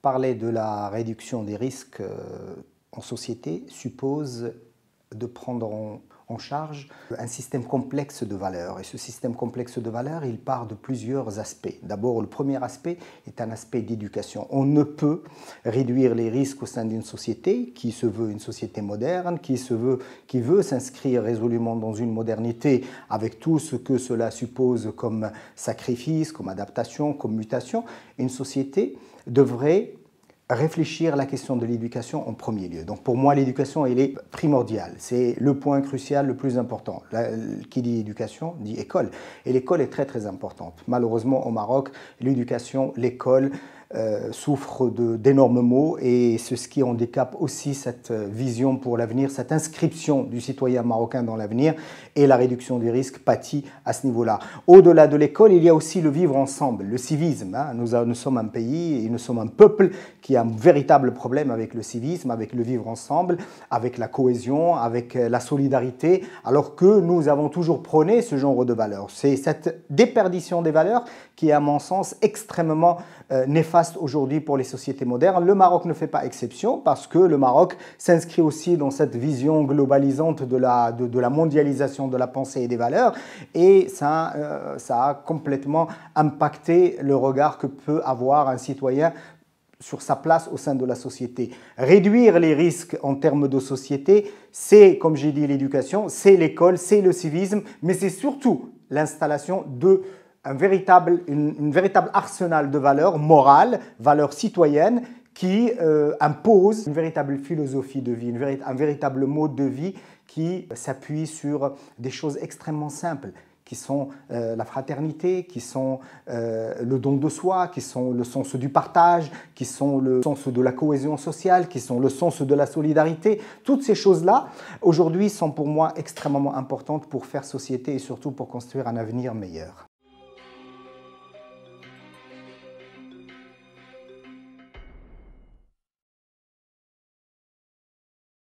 Parler de la réduction des risques en société suppose de prendre en charge un système complexe de valeurs. Et ce système complexe de valeurs, il part de plusieurs aspects. D'abord, le premier aspect est un aspect d'éducation. On ne peut réduire les risques au sein d'une société qui se veut une société moderne, qui veut s'inscrire résolument dans une modernité avec tout ce que cela suppose comme sacrifice, comme adaptation, comme mutation. Une société devrait réfléchir à la question de l'éducation en premier lieu. Donc pour moi, l'éducation, elle est primordiale. C'est le point crucial, le plus important. Qui dit éducation, dit école. Et l'école est très très importante. Malheureusement, au Maroc, l'éducation, l'école souffrent d'énormes maux et c'est ce qui handicape aussi cette vision pour l'avenir, cette inscription du citoyen marocain dans l'avenir et la réduction des risques pâtit à ce niveau-là. Au-delà de l'école, il y a aussi le vivre ensemble, le civisme. Nous sommes un pays et nous sommes un peuple qui a un véritable problème avec le civisme, avec le vivre ensemble, avec la cohésion, avec la solidarité, alors que nous avons toujours prôné ce genre de valeurs. C'est cette déperdition des valeurs qui est, à mon sens, extrêmement néfaste aujourd'hui pour les sociétés modernes. Le Maroc ne fait pas exception parce que le Maroc s'inscrit aussi dans cette vision globalisante de la mondialisation de la pensée et des valeurs et ça a complètement impacté le regard que peut avoir un citoyen sur sa place au sein de la société. Réduire les risques en termes de société, c'est, comme j'ai dit, l'éducation, c'est l'école, c'est le civisme, mais c'est surtout l'installation un véritable arsenal de valeurs morales, valeurs citoyennes, qui impose une véritable philosophie de vie, un véritable mode de vie qui s'appuie sur des choses extrêmement simples, qui sont la fraternité, qui sont le don de soi, qui sont le sens du partage, qui sont le sens de la cohésion sociale, qui sont le sens de la solidarité. Toutes ces choses-là, aujourd'hui, sont pour moi extrêmement importantes pour faire société et surtout pour construire un avenir meilleur.